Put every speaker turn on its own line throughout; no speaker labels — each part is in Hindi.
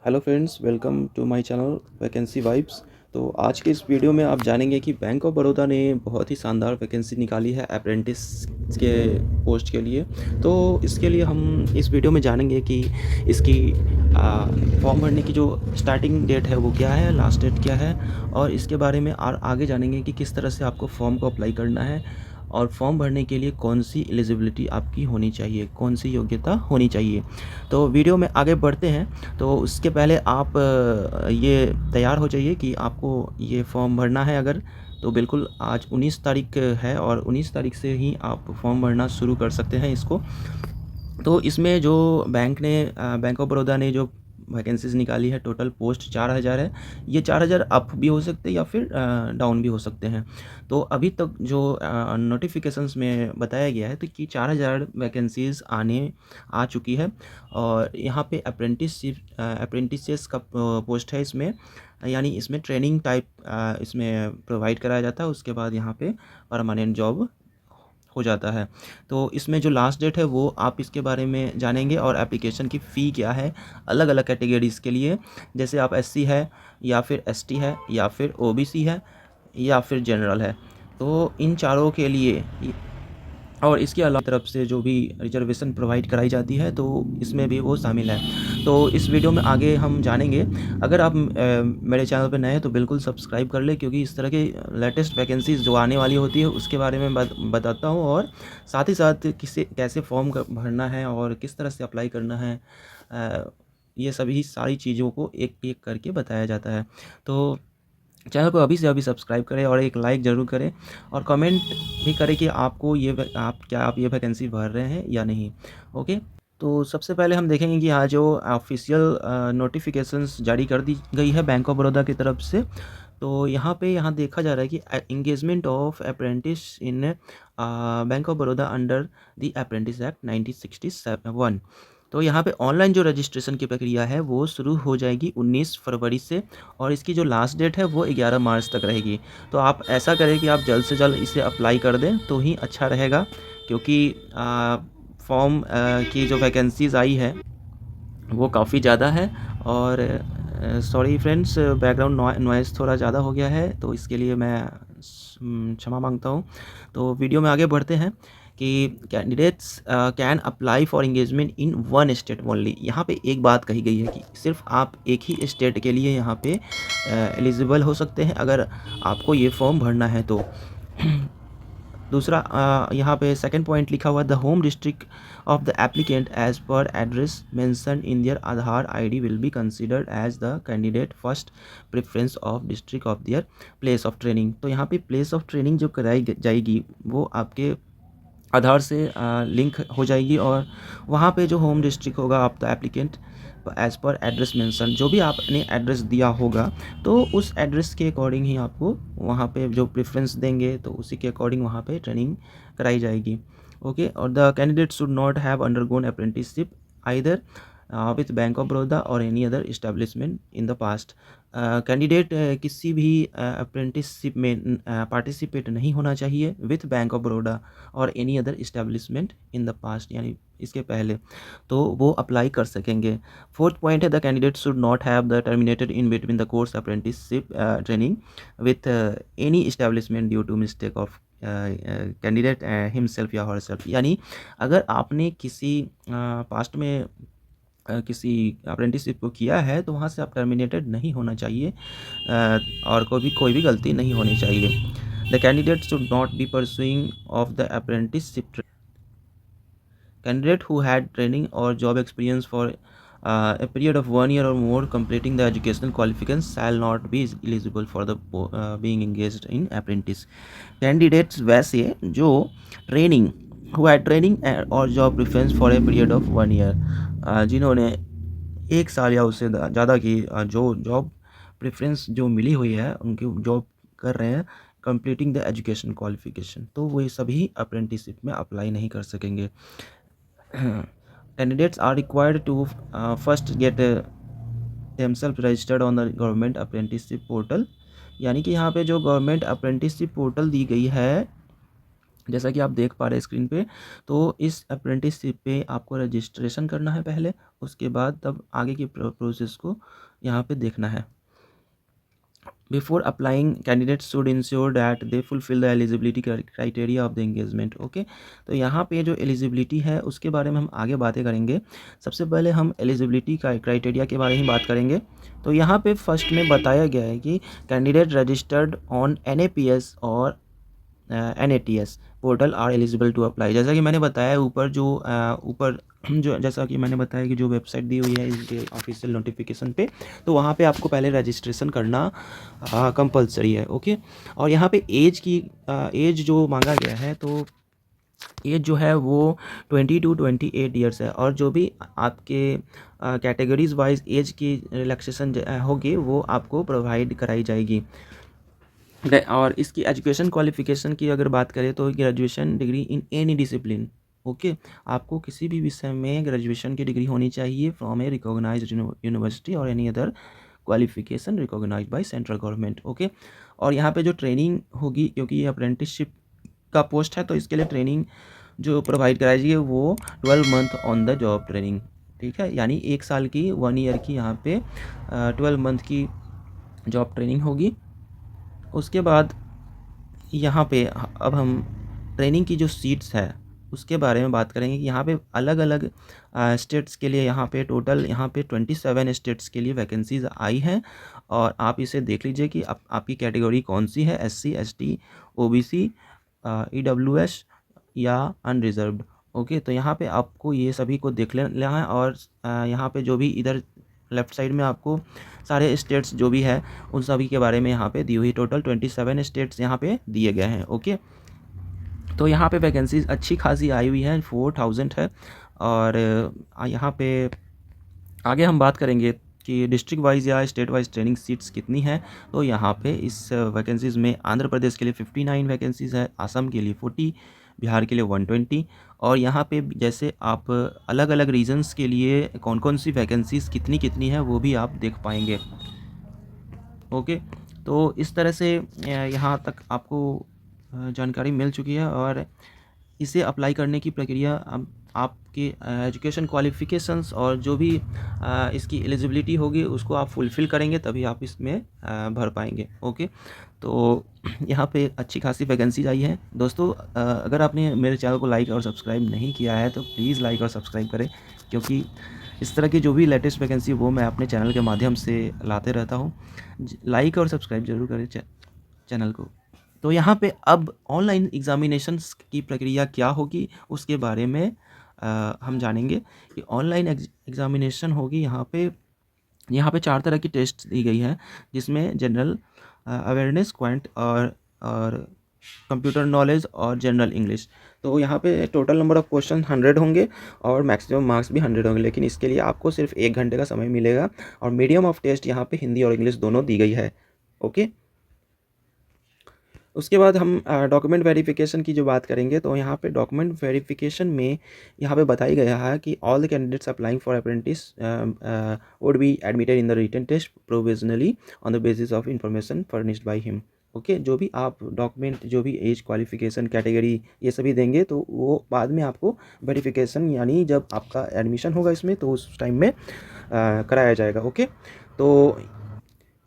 Hello friends, welcome to my channel vacancy vibes. तो आज के इस वीडियो में आप जानेंगे कि बैंक ऑफ बड़ौदा ने बहुत ही शानदार वैकेंसी निकाली है अप्रेंटिस के पोस्ट के लिए। तो इसके लिए हम इस वीडियो में जानेंगे कि इसकी फॉर्म भरने की जो स्टार्टिंग डेट है वो क्या है, लास्ट डेट क्या है, और इसके बारे में और आगे जानेंगे कि किस तरह से आपको फॉर्म को अप्लाई करना है और फॉर्म भरने के लिए कौन सी एलिजिबिलिटी आपकी होनी चाहिए, कौन सी योग्यता होनी चाहिए। तो वीडियो में आगे बढ़ते हैं। तो उसके पहले आप ये तैयार हो जाइए कि आपको ये फॉर्म भरना है। अगर तो बिल्कुल आज 19 तारीख है और 19 तारीख से ही आप फॉर्म भरना शुरू कर सकते हैं इसको। तो इसमें जो बैंक ऑफ बड़ौदा ने जो वैकेंसीज़ निकाली है, टोटल पोस्ट 4000 है। ये 4000 अप भी हो सकते हैं या फिर डाउन भी हो सकते हैं। तो अभी तक जो नोटिफिकेशंस में बताया गया है तो कि 4000 वैकेंसीज़ आ चुकी है। और यहाँ पे अप्रेंटिसेस का पोस्ट है इसमें, यानी इसमें ट्रेनिंग टाइप इसमें प्रोवाइड कराया जाता है। उसके बाद यहाँ पे परमानेंट जॉब हो जाता है। तो इसमें जो लास्ट डेट है वो आप इसके बारे में जानेंगे, और एप्लीकेशन की फ़ी क्या है अलग अलग कैटेगरीज़ के लिए। जैसे आप एससी है या फिर एसटी है या फिर ओबीसी है या फिर जनरल है, तो इन चारों के लिए और इसके अलावा तरफ से जो भी रिजर्वेशन प्रोवाइड कराई जाती है तो इसमें भी वो शामिल है। तो इस वीडियो में आगे हम जानेंगे। अगर आप मेरे चैनल पर नए हैं तो बिल्कुल सब्सक्राइब कर लें, क्योंकि इस तरह की लेटेस्ट वैकेंसीज़ जो आने वाली होती है उसके बारे में बताता हूँ, और साथ ही साथ कैसे फॉर्म भरना है और किस तरह से अप्लाई करना है, ये सभी सारी चीज़ों को एक एक करके बताया जाता है। तो चैनल को अभी से अभी सब्सक्राइब करें और एक लाइक ज़रूर करें, और कमेंट भी करें कि आपको आप ये वैकेंसी भर रहे हैं या नहीं। ओके। तो सबसे पहले हम देखेंगे कि यहाँ जो ऑफिशियल नोटिफिकेशंस जारी कर दी गई है बैंक ऑफ बड़ौदा की तरफ से। तो यहाँ देखा जा रहा है कि engagement of apprentice in bank of Baroda under the apprentice act 1961। तो यहाँ पे ऑनलाइन जो रजिस्ट्रेशन की प्रक्रिया है वो शुरू हो जाएगी 19 फरवरी से, और इसकी जो लास्ट डेट है वो 11 मार्च तक रहेगी। तो आप ऐसा करें कि आप जल्द से जल्द इसे अप्लाई कर दें तो ही अच्छा रहेगा, क्योंकि फॉर्म की जो वैकेंसीज़ आई है वो काफ़ी ज़्यादा है। और सॉरी फ्रेंड्स, बैकग्राउंड नॉइज़ थोड़ा ज़्यादा हो गया है, तो इसके लिए मैं क्षमा मांगता हूँ। तो वीडियो में आगे बढ़ते हैं कि candidates can apply for engagement in one state only. यहाँ पे एक बात कही गई है कि सिर्फ आप एक ही स्टेट के लिए यहाँ पे एलिजिबल हो सकते हैं अगर आपको ये फॉर्म भरना है तो। दूसरा यहाँ पे सेकंड पॉइंट लिखा हुआ, the home district of the applicant as per address mention in there Aadhaar ID will be considered as the candidate first preference of district of there place of training. तो यहाँ पे प्लेस ऑफ ट्रेनिंग जो कराई जाएगी वो आपके आधार से लिंक हो जाएगी, और वहाँ पे जो होम डिस्ट्रिक्ट होगा आप the applicant as per address mention, जो भी आपने एड्रेस दिया होगा तो उस एड्रेस के अकॉर्डिंग ही आपको वहाँ पे जो प्रेफरेंस देंगे तो उसी के अकॉर्डिंग वहाँ पे ट्रेनिंग कराई जाएगी। ओके। और the candidate should not have undergone apprenticeship either with bank of Baroda और any other establishment in the past. Candidate किसी भी अप्रेंटिसशिप में पार्टिसिपेट नहीं होना चाहिए विथ बैंक ऑफ बड़ौदा और any other establishment in the past, यानी इसके पहले, तो वो अप्लाई कर सकेंगे। फोर्थ पॉइंट है, the candidate should not have the terminated in between the course apprenticeship training with any establishment due to mistake of candidate himself या हरसेल्फ। यानी अगर आपने किसी पास्ट में किसी अप्रेंटिसशिप को किया है तो वहाँ से आप टर्मिनेटेड नहीं होना चाहिए, और कोई भी गलती नहीं होनी चाहिए। The candidate should not be pursuing of the apprenticeship candidate who had training or job experience for a period of 1 year or more completing the educational qualifications shall not be eligible for the being engaged in apprentice। candidates वैसे जो ट्रेनिंग who had training और job preference for a period of 1 year, जिन्होंने 1 साल या उससे ज़्यादा की जो जॉब प्रेफरेंस जो मिली हुई है, उनकी जॉब कर रहे हैं कंप्लीटिंग द एजुकेशन क्वालिफिकेशन, तो वो सभी अप्रेंटिसशिप में अप्लाई नहीं कर सकेंगे। Candidates are required to first get themselves registered on the government apprenticeship portal। यानी कि यहाँ पे जो गवर्नमेंट अप्रेंटिसशिप पोर्टल दी गई है जैसा कि आप देख पा रहे हैं स्क्रीन पे। तो इस अप्रेंटिसशिप पे आपको रजिस्ट्रेशन करना है पहले, उसके बाद तब आगे की प्रोसेस को यहाँ पे देखना है। Before applying, candidates should ensure that they fulfill the eligibility criteria of the engagement. Okay, तो यहाँ पे जो एलिजिबिलिटी है उसके बारे में हम आगे बातें करेंगे। सबसे पहले हम एलिजिबिलिटी का क्राइटेरिया के बारे में बात करेंगे। तो यहाँ पे फर्स्ट में बताया गया है कि कैंडिडेट रजिस्टर्ड ऑन NAPS और NATS portal are eligible to apply. जैसा कि मैंने बताया ऊपर जो जैसा कि मैंने बताया कि जो वेबसाइट दी हुई है इनके ऑफिशियल नोटिफिकेशन पे, तो वहाँ पे आपको पहले रजिस्ट्रेशन करना कंपलसरी है। ओके, और यहाँ पे एज जो मांगा गया है, तो एज जो है वो 20 to 28 ईयर्स है। और जो भी आपके कैटेगरीज वाइज एज की रिलैक्सेशन होगी वो आपको प्रोवाइड कराई जाएगी। और इसकी एजुकेशन क्वालिफिकेशन की अगर बात करें तो graduation degree in any discipline. Okay, आपको किसी भी विषय में ग्रेजुएशन की डिग्री होनी चाहिए फ्रॉम ए रिकॉग्नाइज्ड यूनिवर्सिटी और any other qualification recognised by central government. Okay, और यहाँ पे जो ट्रेनिंग होगी, क्योंकि ये अप्रेंटिसशिप का पोस्ट है तो इसके लिए ट्रेनिंग जो प्रोवाइड कराई जाएगी वो 12 month on the job training. ठीक है, यानी 1 साल की 1 ईयर की यहाँ पे 12 मंथ की जॉब ट्रेनिंग होगी। उसके बाद यहाँ पे अब हम ट्रेनिंग की जो सीट्स है उसके बारे में बात करेंगे कि यहाँ पे अलग अलग स्टेट्स के लिए यहाँ पे टोटल यहाँ पे 27 स्टेट्स के लिए वैकेंसीज आई हैं। और आप इसे देख लीजिए कि आपकी कैटेगरी कौन सी है, SC ST OBC EWS या अनरिजर्व्ड। ओके, तो यहाँ पे आपको ये सभी को देख लेना है। और यहाँ पे जो भी इधर लेफ़्ट साइड में आपको सारे स्टेट्स जो भी है उन सभी के बारे में यहाँ पे दी हुई टोटल 27 स्टेट्स यहाँ पे दिए गए हैं। ओके, तो यहाँ पे वैकेंसीज अच्छी खासी आई हुई है, 4000 है। और यहाँ पे आगे हम बात करेंगे कि डिस्ट्रिक्ट वाइज या स्टेट वाइज ट्रेनिंग सीट्स कितनी हैं। तो यहाँ पे इस वैकेंसीज़ में आंध्र प्रदेश के लिए 59 वैकेंसीज़ है, असम के लिए 40, बिहार के लिए 120। और यहाँ पे जैसे आप अलग अलग रीजन्स के लिए कौन कौन सी वैकेंसीज़ कितनी कितनी है वो भी आप देख पाएंगे। ओके, तो इस तरह से यहाँ तक आपको जानकारी मिल चुकी है। और इसे अप्लाई करने की प्रक्रिया अब आपके एजुकेशन क्वालिफ़िकेशंस और जो भी इसकी एलिजिबिलिटी होगी उसको आप फुलफ़िल करेंगे तभी आप इसमें भर पाएंगे। ओके, तो यहाँ पे अच्छी खासी वैकेंसीज आई है। दोस्तों, अगर आपने मेरे चैनल को लाइक और सब्सक्राइब नहीं किया है तो प्लीज़ लाइक और सब्सक्राइब करें, क्योंकि इस तरह की जो भी लेटेस्ट वैकेंसी वो मैं अपने चैनल के माध्यम से लाते रहता हूँ। लाइक और सब्सक्राइब ज़रूर करें चैनल को। तो यहाँ पे अब ऑनलाइन एग्ज़ामिनेशंस की प्रक्रिया क्या होगी उसके बारे में हम जानेंगे कि ऑनलाइन एग्ज़ामिनेशन होगी। यहाँ पे 4 तरह की टेस्ट दी गई है, जिसमें जनरल अवेयरनेस, क्वांट और कंप्यूटर नॉलेज और जनरल इंग्लिश। तो यहाँ पे टोटल नंबर ऑफ़ क्वेश्चन 100 होंगे और मैक्सिमम मार्क्स भी 100 होंगे, लेकिन इसके लिए आपको सिर्फ 1 घंटे का समय मिलेगा। और मीडियम ऑफ टेस्ट यहाँ पे हिंदी और इंग्लिश दोनों दी गई है। ओके, उसके बाद हम डॉक्यूमेंट वेरिफिकेशन की जो बात करेंगे, तो यहाँ पे डॉक्यूमेंट वेरिफिकेशन में यहाँ पे बताई गया है कि all the candidates applying for apprentice would be admitted in the written test provisionally on the basis of information furnished by him. Okay, जो भी आप डॉक्यूमेंट, जो भी एज, क्वालिफिकेशन, कैटेगरी ये सभी देंगे तो वो बाद में आपको वेरिफिकेशन यानी जब आपका एडमिशन होगा इसमें तो उस टाइम में कराया जाएगा। ओके, तो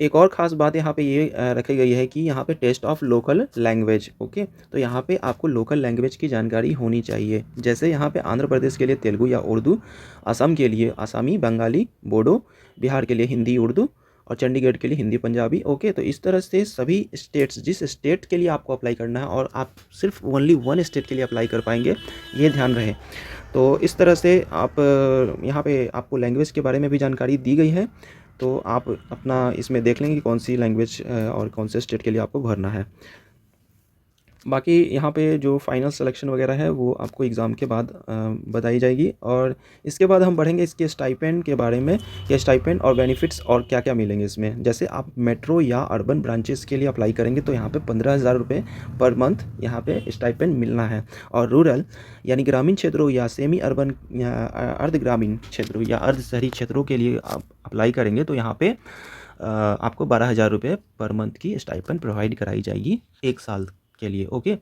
एक और ख़ास बात यहाँ पे ये रखी गई है कि यहाँ पे test of local language. Okay, तो यहाँ पे आपको लोकल लैंग्वेज की जानकारी होनी चाहिए। जैसे यहाँ पे आंध्र प्रदेश के लिए तेलुगु या उर्दू, असम के लिए आसामी, बंगाली, बोडो, बिहार के लिए हिंदी उर्दू और चंडीगढ़ के लिए हिंदी पंजाबी। ओके, तो इस तरह से सभी स्टेट्स, जिस स्टेट के लिए आपको अप्लाई करना है और आप सिर्फ ओनली 1 स्टेट के लिए अप्लाई कर पाएंगे, ये ध्यान रहे। तो इस तरह से आप यहाँ पे आपको लैंग्वेज के बारे में भी जानकारी दी गई है, तो आप अपना इसमें देख लेंगे कि कौन सी लैंग्वेज और कौन से स्टेट के लिए आपको भरना है। बाकी यहाँ पे जो फाइनल सिलेक्शन वगैरह है वो आपको एग्ज़ाम के बाद बताई जाएगी। और इसके बाद हम बढ़ेंगे इसके स्टाइपेंड के बारे में, या स्टाइपेंड और बेनिफिट्स और क्या क्या मिलेंगे इसमें। जैसे आप मेट्रो या अर्बन ब्रांचेस के लिए अप्लाई करेंगे तो यहाँ पे 15,000 रुपये पर मंथ यहाँ पे स्टाइपेंड मिलना है। और रूरल यानी ग्रामीण क्षेत्रों या सेमी अर्बन या अर्ध ग्रामीण क्षेत्रों या अर्ध शहरी क्षेत्रों के लिए आप अप्लाई करेंगे तो यहाँ पे आपको 12,000 रुपये पर मंथ की स्टाइपेंड प्रोवाइड कराई जाएगी 1 साल के लिए। ओके,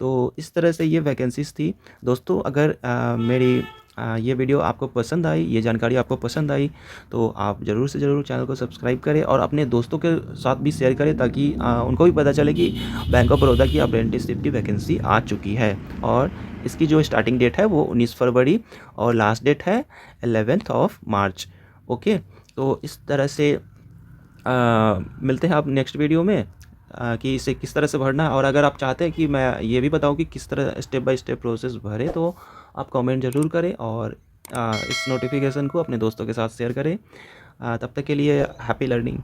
तो इस तरह से ये वैकेंसीज़ थी। दोस्तों अगर मेरी ये वीडियो आपको पसंद आई, ये जानकारी आपको पसंद आई, तो आप ज़रूर से ज़रूर चैनल को सब्सक्राइब करें और अपने दोस्तों के साथ भी शेयर करें, ताकि उनको भी पता चले कि बैंक ऑफ बड़ौदा की अप्रेंटिसशिप की वैकेंसी आ चुकी है। और इसकी जो स्टार्टिंग डेट है वो 19 फरवरी और लास्ट डेट है 11th ऑफ मार्च। ओके, तो इस तरह से मिलते हैं आप नेक्स्ट वीडियो में कि इसे किस तरह से भरना है। और अगर आप चाहते हैं कि मैं ये भी बताऊं कि किस तरह स्टेप बाय स्टेप प्रोसेस भरें, तो आप कमेंट ज़रूर करें और इस नोटिफिकेशन को अपने दोस्तों के साथ शेयर करें। तब तक के लिए हैप्पी लर्निंग।